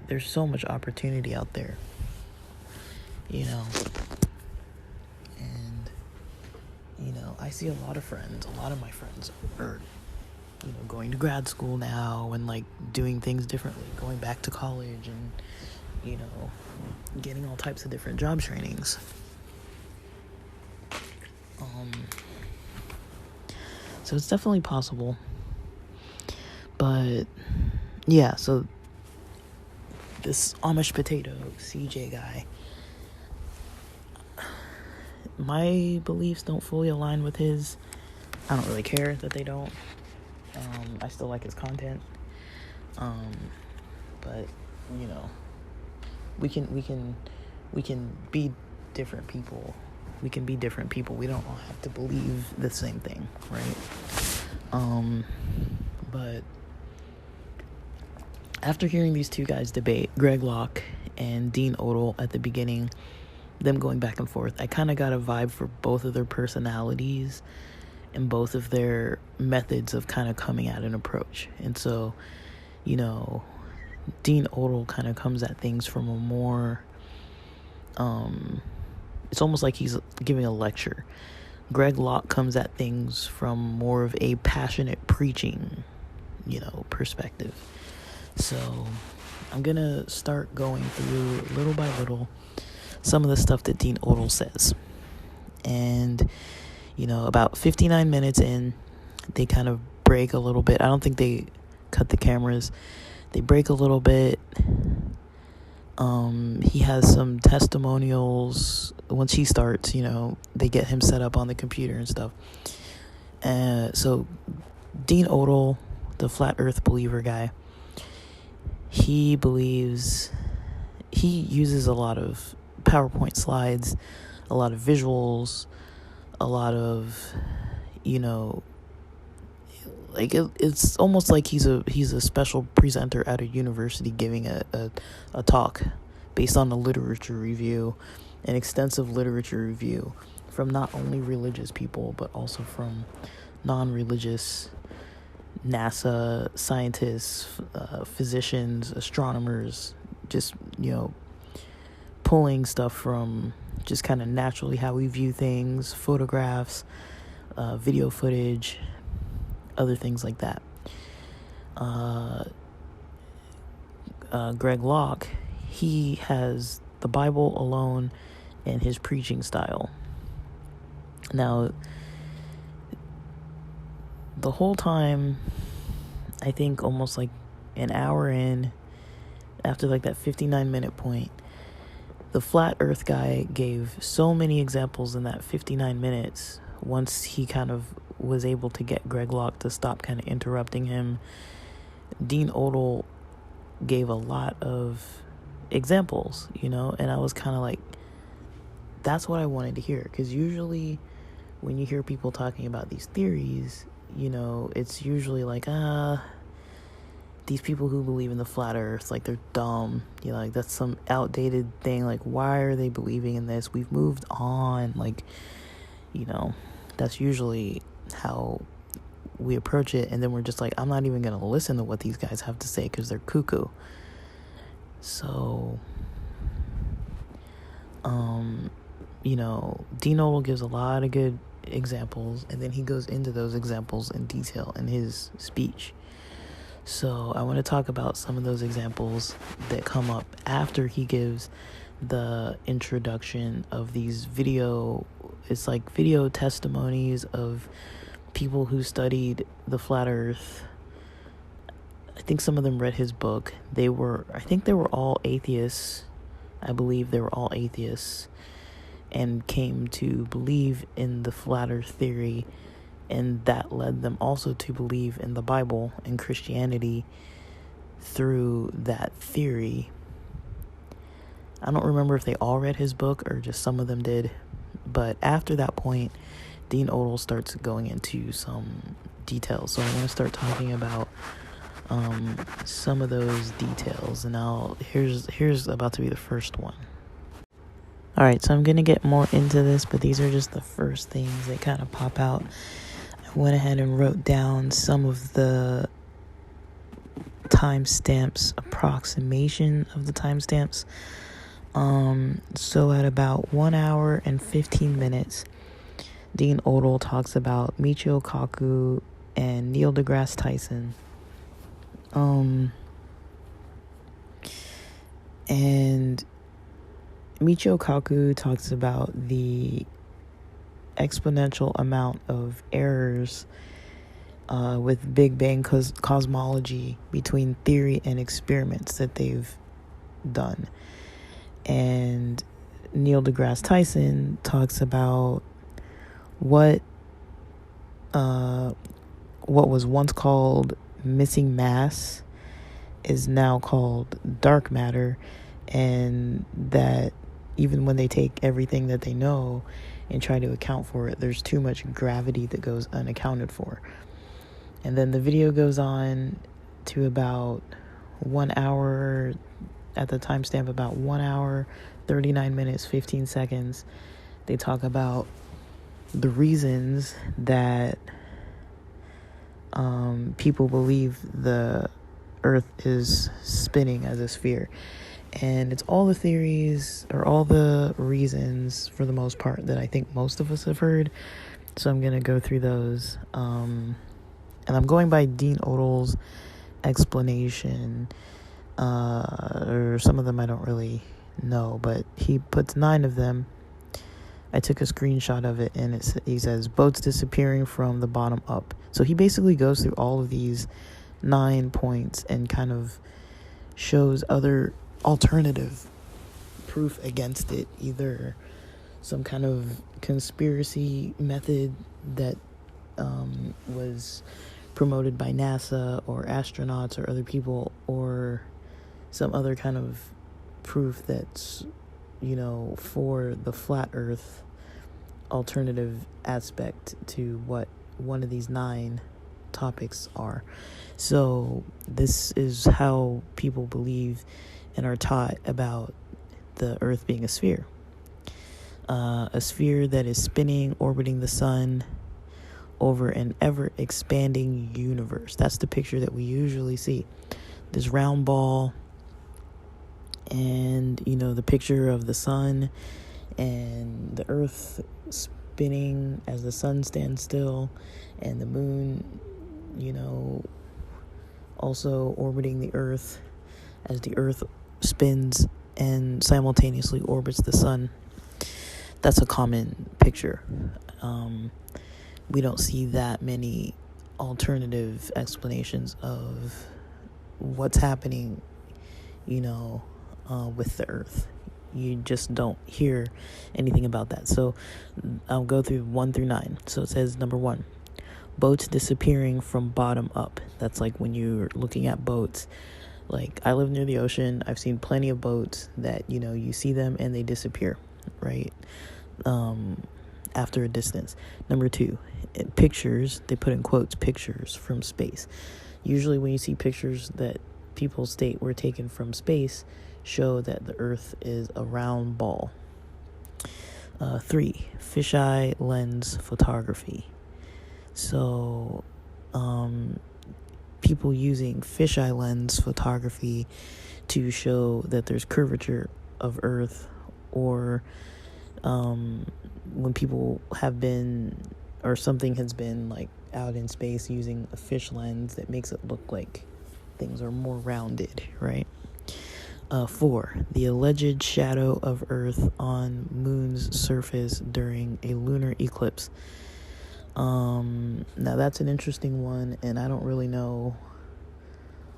there's so much opportunity out there, you know. And, you know, I see a lot of my friends are, you know, going to grad school now and like doing things differently, going back to college and, you know, getting all types of different job trainings. So it's definitely possible. But yeah, so this Amish potato CJ guy, my beliefs don't fully align with his. I don't really care that they don't. I still like his content. But you know, we can be different people. We can be different people. We don't all have to believe the same thing, right? But after hearing these two guys debate, Greg Locke and Dean Odell at the beginning, them going back and forth, I kind of got a vibe for both of their personalities and both of their methods of kind of coming at an approach. And so, you know, Dean Odell kind of comes at things from a more, it's almost like he's giving a lecture. Greg Locke comes at things from more of a passionate preaching, you know, perspective. So I'm going to start going through little by little some of the stuff that Dean Odell says. And, you know, about 59 minutes in, they kind of break a little bit. I don't think they cut the cameras. They break a little bit. He has some testimonials. Once he starts, you know, they get him set up on the computer and stuff. So Dean Odell, the flat earth believer guy, he uses a lot of PowerPoint slides, a lot of visuals, a lot of, you know, like it's almost like he's a special presenter at a university giving a talk based on a literature review, an extensive literature review from not only religious people but also from non-religious NASA scientists, physicians, astronomers, just, you know, pulling stuff from just kind of naturally how we view things, photographs, video footage, other things like that. Greg Locke, he has the Bible alone and his preaching style. Now, the whole time, I think almost like an hour in, after like that 59-minute point, the flat earth guy gave so many examples in that 59 minutes once he kind of was able to get Greg Locke to stop kind of interrupting him. Dean Odell gave a lot of examples, you know, and I was kind of like, that's what I wanted to hear, because usually when you hear people talking about these theories, you know, it's usually like, these people who believe in the flat earth, like, they're dumb, you know, like, that's some outdated thing, like, why are they believing in this? We've moved on, like, you know, That's usually how we approach it, and then we're just like, I'm not even going to listen to what these guys have to say because they're cuckoo. So, Dean Odell gives a lot of good examples, and then he goes into those examples in detail in his speech. So I want to talk about some of those examples that come up after he gives the introduction of these video testimonies of people who studied the flat earth. I think some of them read his book. I think they were all atheists. I believe they were all atheists and came to believe in the flat earth theory, and that led them also to believe in the Bible and Christianity through that theory. I don't remember if they all read his book or just some of them did, but after that point, Dean Odell starts going into some details. So I want to start talking about some of those details, and here's about to be the first one. All right, so I'm going to get more into this, but these are just the first things that kind of pop out. I went ahead and wrote down some of the timestamps, approximation of the timestamps. So at about 1 hour and 15 minutes, Dean Odell talks about Michio Kaku and Neil deGrasse Tyson. And Michio Kaku talks about the exponential amount of errors with Big Bang cosmology between theory and experiments that they've done. And Neil deGrasse Tyson talks about what was once called missing mass is now called dark matter, and that even when they take everything that they know and try to account for it, there's too much gravity that goes unaccounted for. And then the video goes on to about 1 hour, at the timestamp about 1 hour, 39 minutes, 15 seconds. They talk about the reasons that people believe the earth is spinning as a sphere. And it's all the theories or all the reasons, for the most part, that I think most of us have heard. So I'm going to go through those. And I'm going by Dean Odell's explanation. Or some of them I don't really know, but he puts 9 of them. I took a screenshot of it, and he says, boats disappearing from the bottom up. So he basically goes through all of these 9 points and kind of shows other alternative proof against it, either some kind of conspiracy method that was promoted by NASA or astronauts or other people, or some other kind of proof that's, for the flat earth alternative aspect to what one of these 9 topics are. So this is how people believe and are taught about the earth being a sphere. A sphere that is spinning, orbiting the sun over an ever-expanding universe. That's the picture that we usually see. This round ball, and, the picture of the sun and the earth spinning as the sun stands still, and the moon, also orbiting the earth as the earth spins and simultaneously orbits the sun. That's a common picture. We don't see that many alternative explanations of what's happening, with the earth. You just don't hear anything about that. So I'll go through 1 through 9. So it says, number 1, boats disappearing from bottom up. That's like when you're looking at boats. Like, I live near the ocean. I've seen plenty of boats that, you see them and they disappear, right? After a distance. Number 2, pictures, they put in quotes, pictures from space. Usually when you see pictures that people state were taken from space, show that the earth is a round ball. 3, fisheye lens photography. So, people using fisheye lens photography to show that there's curvature of Earth, or when people have been, or something has been like out in space using a fish lens that makes it look like things are more rounded, right? 4, the alleged shadow of Earth on Moon's surface during a lunar eclipse. Now that's an interesting one, and I don't really know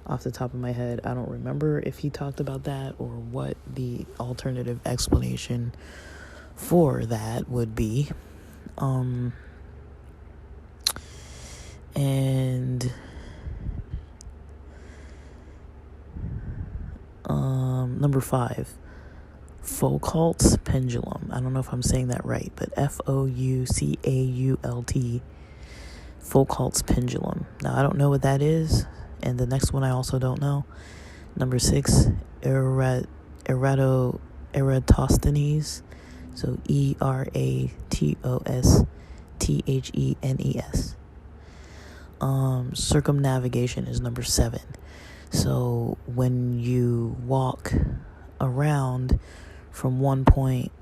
off the top of my head. I don't remember if he talked about that or what the alternative explanation for that would be. And number 5, Foucault's pendulum. I don't know if I'm saying that right, but Foucault, Foucault's pendulum. Now, I don't know what that is, and the next one I also don't know. Number 6, Eratosthenes. So Eratosthenes. Circumnavigation is number 7. So when you walk around from one point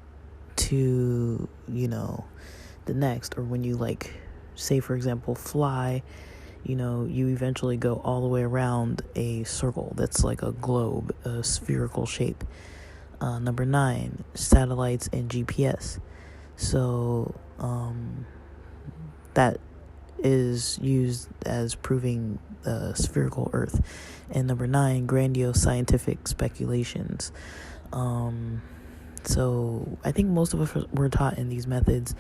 to, the next, or when you, like, say, for example, fly, you eventually go all the way around a circle that's like a globe, a spherical shape. Number 9, satellites and GPS. So that is used as proving the spherical Earth. And number 9, grandiose scientific speculations. So I think most of us were taught in these methods.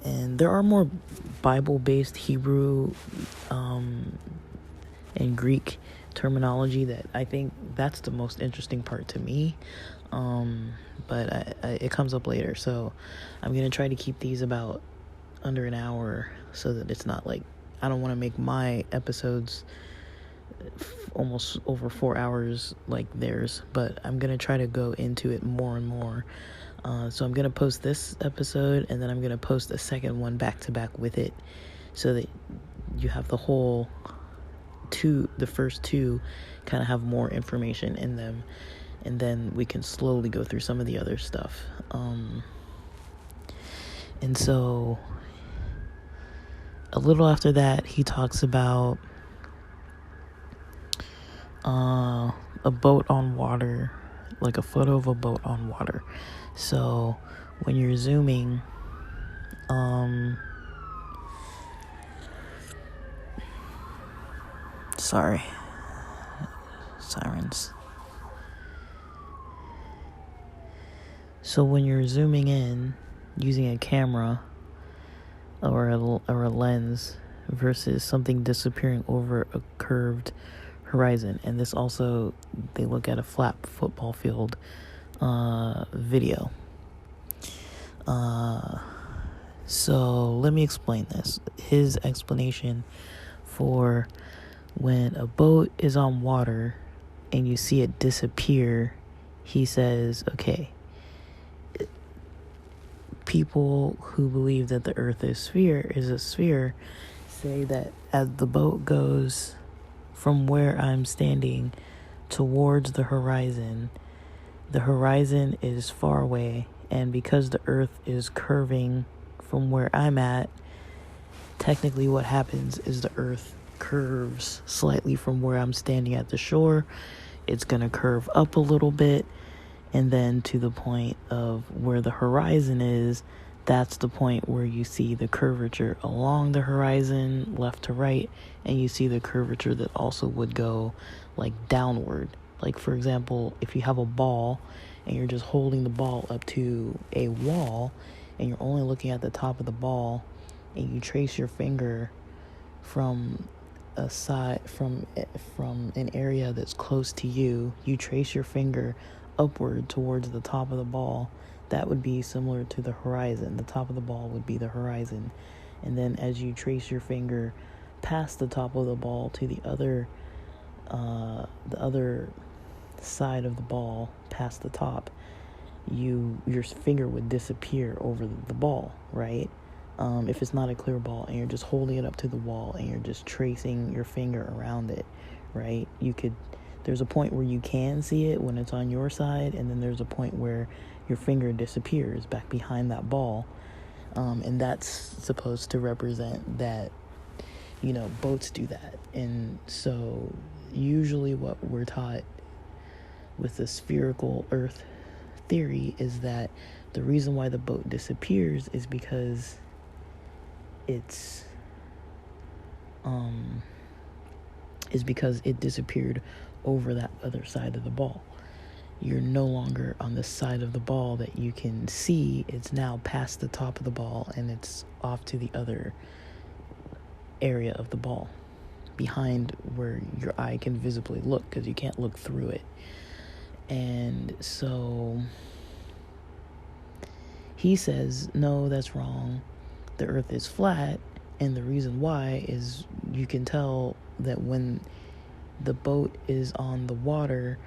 And there are more Bible-based Hebrew and Greek terminology that I think that's the most interesting part to me. But it comes up later. So I'm going to try to keep these about under an hour so that it's not like, I don't want to make my episodes almost over 4 hours like theirs, but I'm going to try to go into it more and more. So I'm going to post this episode, and then I'm going to post a second one back to back with it, so that you have the whole the first two kind of have more information in them, and then we can slowly go through some of the other stuff. And so a little after that, he talks about a boat on water, like a photo of a boat on water. So when you're zooming, sorry, sirens. So when you're zooming in using a camera or a lens versus something disappearing over a curved horizon, and this also, they look at a flat football field video. So let me explain this. His explanation for when a boat is on water and you see it disappear, he says, okay, people who believe that the Earth is a sphere say that as the boat goes from where I'm standing towards the horizon is far away, and because the Earth is curving from where I'm at, technically what happens is the Earth curves slightly from where I'm standing at the shore. It's going to curve up a little bit, and then to the point of where the horizon is, that's the point where you see the curvature along the horizon, left to right, and you see the curvature that also would go like downward. Like, for example, if you have a ball and you're just holding the ball up to a wall and you're only looking at the top of the ball, and you trace your finger from a side, from an area that's close to you, you trace your finger upward towards the top of the ball, that would be similar to the horizon. The top of the ball would be the horizon. And then as you trace your finger past the top of the ball to the other side of the ball, past the top, your finger would disappear over the ball, right? If it's not a clear ball and you're just holding it up to the wall and you're just tracing your finger around it, right? There's a point where you can see it when it's on your side, and then there's a point where your finger disappears back behind that ball. And that's supposed to represent that, boats do that. And so usually what we're taught with the spherical Earth theory is that the reason why the boat disappears is because it disappeared over that other side of the ball. You're no longer on the side of the ball that you can see. It's now past the top of the ball and it's off to the other area of the ball, behind where your eye can visibly look, because you can't look through it. And so he says, no, that's wrong. The Earth is flat, and the reason why is you can tell that when the boat is on the water,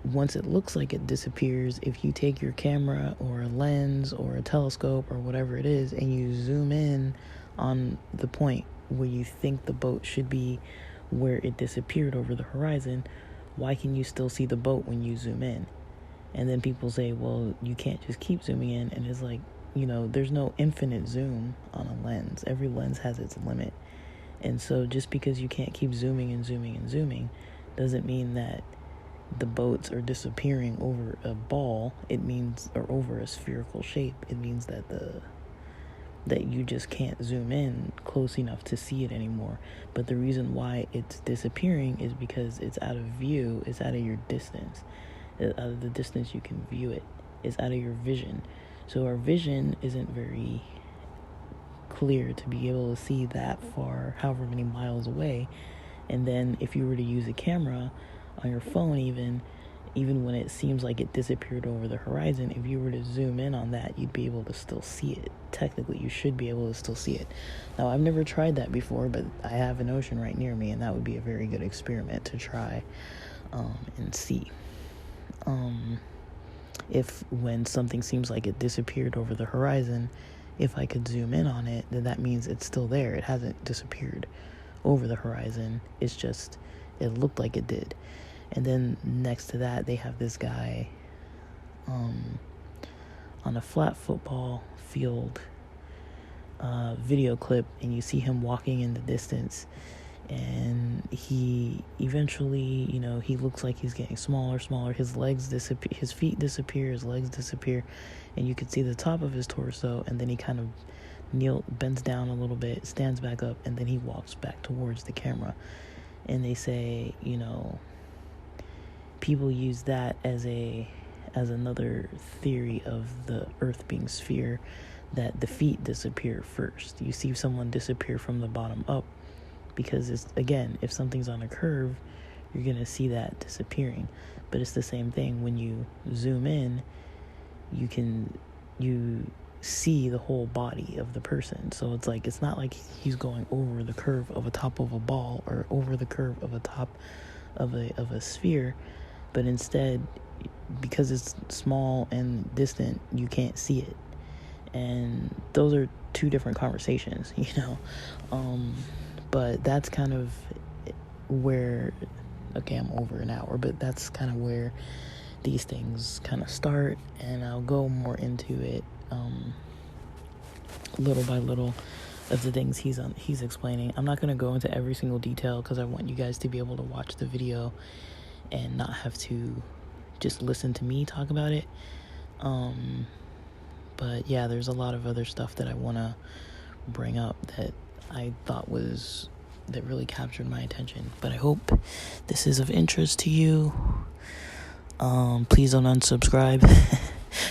once it looks like it disappears, if you take your camera or a lens or a telescope or whatever it is and you zoom in on the point where you think the boat should be, where it disappeared over the horizon, why can you still see the boat when you zoom in? And then people say, well, you can't just keep zooming in. And it's like, there's no infinite zoom on a lens. Every lens has its limit. And so just because you can't keep zooming and zooming and zooming doesn't mean that the boats are disappearing over a ball. It means, or over a spherical shape. It means that you just can't zoom in close enough to see it anymore. But the reason why it's disappearing is because it's out of view. It's out of your distance. Out of the distance you can view it. It's out of your vision. So our vision isn't very clear to be able to see that far, however many miles away. And then if you were to use a camera on your phone, even when it seems like it disappeared over the horizon, if you were to zoom in on that, you'd be able to still see it. Technically, you should be able to still see it. Now, I've never tried that before, but I have an ocean right near me, and that would be a very good experiment to try and see. If when something seems like it disappeared over the horizon, if I could zoom in on it, then that means it's still there. It hasn't disappeared over the horizon. It's just, it looked like it did. And then next to that, they have this guy on a flat football field video clip, and you see him walking in the distance, and he eventually, he looks like he's getting smaller. His legs disappear, his feet disappear, his legs disappear, and you can see the top of his torso, and then he kind of bends down a little bit, stands back up, and then he walks back towards the camera. And they say, people use that as another theory of the Earth being sphere, that the feet disappear first. You see someone disappear from the bottom up, because it's, again, if something's on a curve, you're gonna see that disappearing. But it's the same thing when you zoom in, you see the whole body of the person. So it's like, it's not like he's going over the curve of a top of a ball or over the curve of a top of a sphere, but instead, because it's small and distant, you can't see it. And those are two different conversations, but that's kind of where, okay, I'm over an hour, but that's kind of where these things kind of start, and I'll go more into it little by little of the things he's explaining. I'm not going to go into every single detail because I want you guys to be able to watch the video and not have to just listen to me talk about it. But yeah, there's a lot of other stuff that I want to bring up that I thought that really captured my attention. But I hope this is of interest to you. Please don't unsubscribe.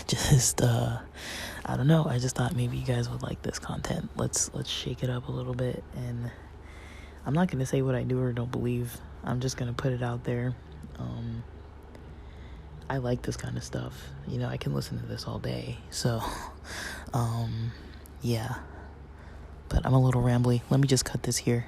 Just I don't know, I just thought maybe you guys would like this content. Let's shake it up a little bit. And I'm not going to say what I do or don't believe. I'm just going to put it out there. I like this kind of stuff. I can listen to this all day. So yeah, but I'm a little rambly. Let me just cut this here.